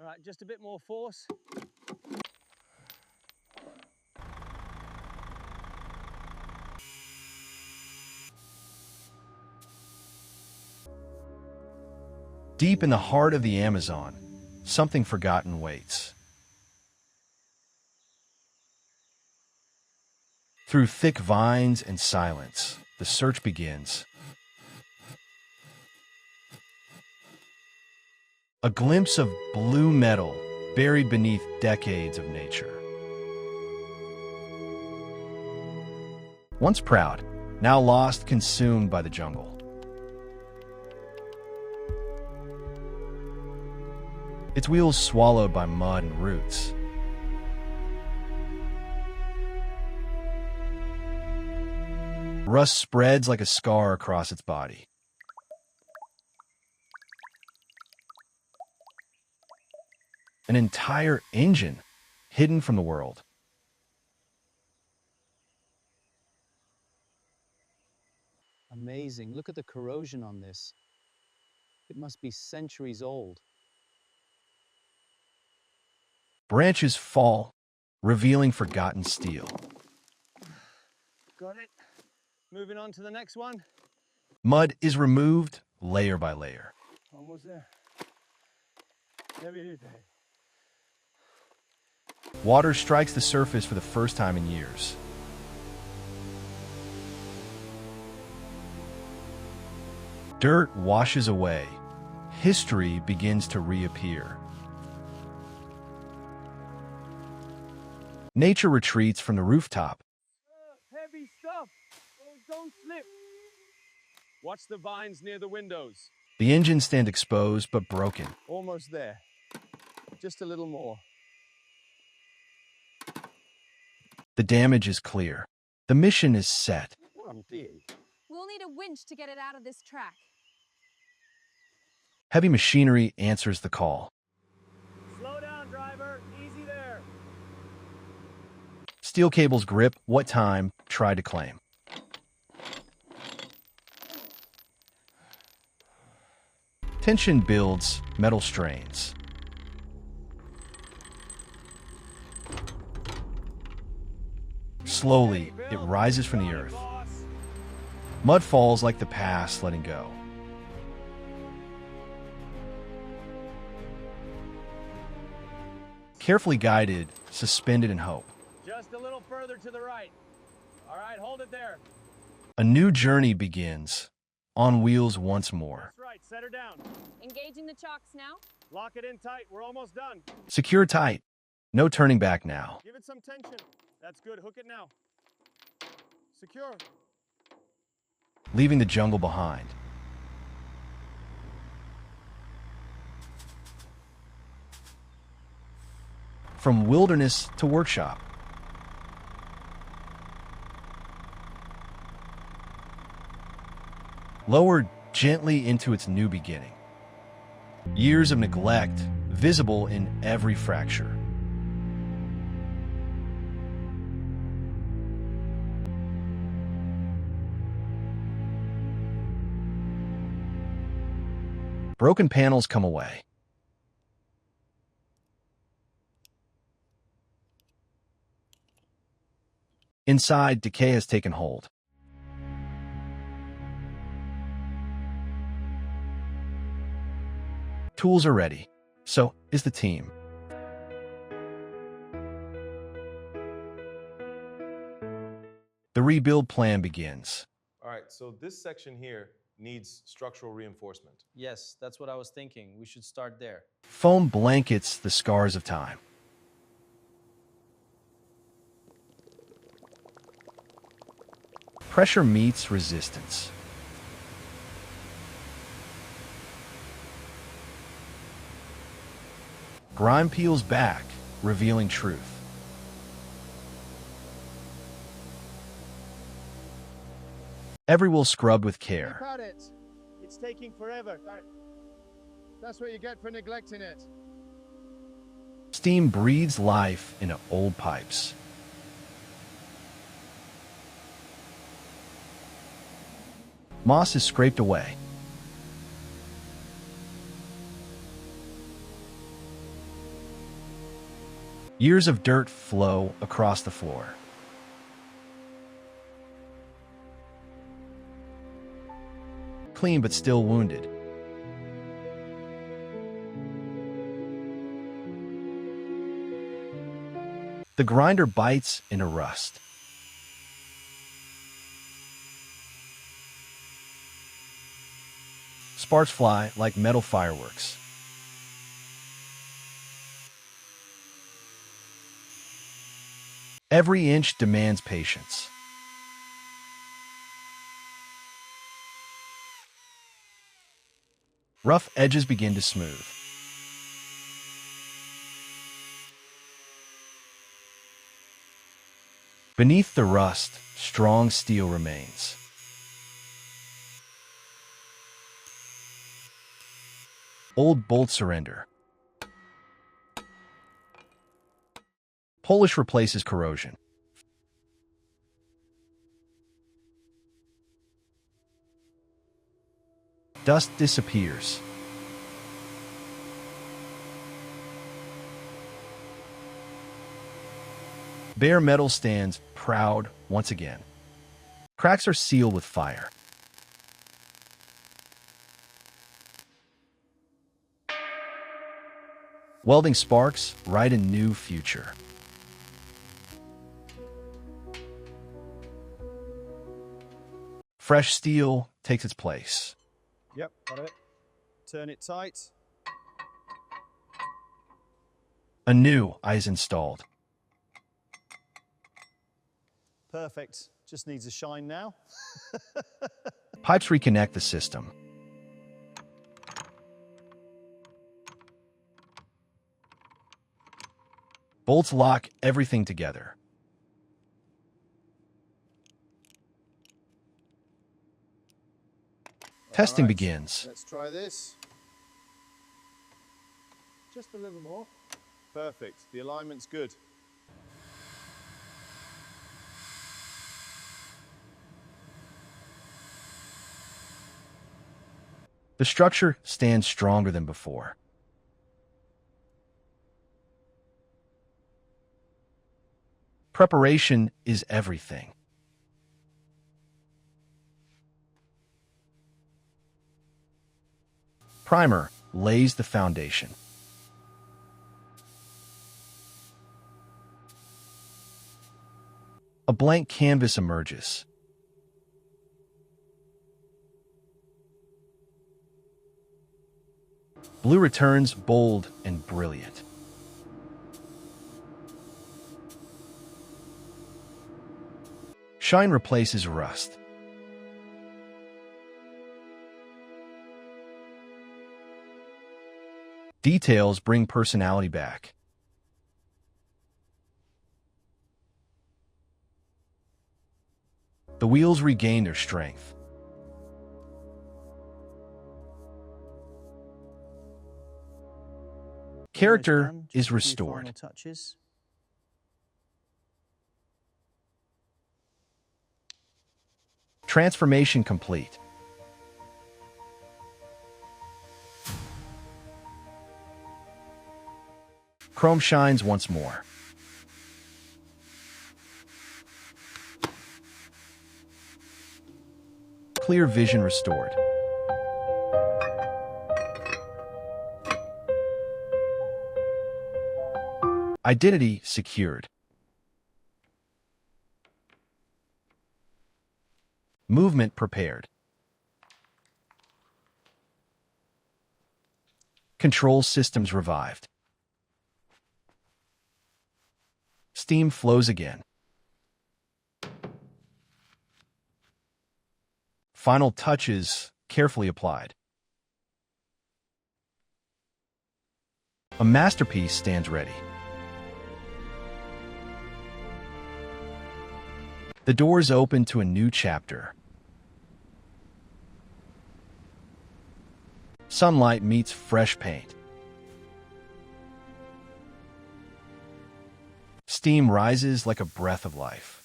right, just a bit more force. Deep in the heart of the Amazon, something forgotten waits. Through thick vines and silence, the search begins. A glimpse of blue metal buried beneath decades of nature. Once proud, now lost, consumed by the jungle. Its wheels swallowed by mud and roots. Rust spreads like a scar across its body. An entire engine hidden from the world. Amazing. Look at the corrosion on this. It must be centuries old. Branches fall, revealing forgotten steel. Got it. Moving on to the next one. Mud is removed layer by layer. Almost there. Heavy duty. Water strikes the surface for the first time in years. Dirt washes away. History begins to reappear. Nature retreats from the rooftop. Heavy stuff. Oh, don't slip. Watch the vines near the windows. The engines stand exposed but broken. Almost there. Just a little more. The damage is clear. The mission is set. I'm big. We'll need a winch to get it out of this track. Heavy machinery answers the call. Slow down, driver. Easy there. Steel cables grip what time try to claim. Tension builds, metal strains. Slowly, it rises from the earth. Mud falls like the past, letting go. Carefully guided, suspended in hope. Just a little further to the right. All right, hold it there. A new journey begins, on wheels once more. That's right, set her down. Engaging the chocks now. Lock it in tight. We're almost done. Secure tight. No turning back now. Give it some tension. That's good. Hook it now. Secure. Leaving the jungle behind. From wilderness to workshop. Lowered gently into its new beginning. Years of neglect visible in every fracture. Broken panels come away. Inside, decay has taken hold. Tools are ready. So is the team. The rebuild plan begins. All right, so this section here needs structural reinforcement. Yes, that's what I was thinking. We should start there. Foam blankets the scars of time. Pressure meets resistance. Grime peels back, revealing truth. Every wheel scrubbed with care. Keep at it. It's taking forever. That's what you get for neglecting it. Steam breathes life into old pipes. Moss is scraped away. Years of dirt flow across the floor. Clean but still wounded. The grinder bites into rust. Sparks fly like metal fireworks. Every inch demands patience. Rough edges begin to smooth. Beneath the rust, strong steel remains. Old bolts surrender. Polish replaces corrosion. Dust disappears. Bare metal stands proud once again. Cracks are sealed with fire. Welding sparks write a new future. Fresh steel takes its place. Yep, got it. Turn it tight. A new eye is installed. Perfect. Just needs a shine now. Pipes reconnect the system. Bolts lock everything together. Testing All right, begins. Let's try this. Just a little more. Perfect. The alignment's good. The structure stands stronger than before. Preparation is everything. Primer lays the foundation. A blank canvas emerges. Blue returns bold and brilliant. Shine replaces rust. Details bring personality back. The wheels regain their strength. Character is restored. Touches. Transformation complete. Chrome shines once more. Clear vision restored. Identity secured. Movement prepared. Control systems revived. Steam flows again. Final touches carefully applied. A masterpiece stands ready. The doors open to a new chapter. Sunlight meets fresh paint. Steam rises like a breath of life.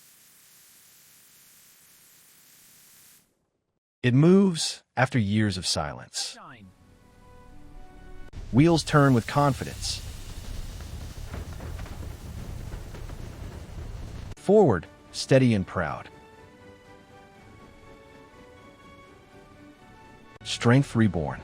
It moves after years of silence. Wheels turn with confidence. Forward, steady and proud. Strength reborn.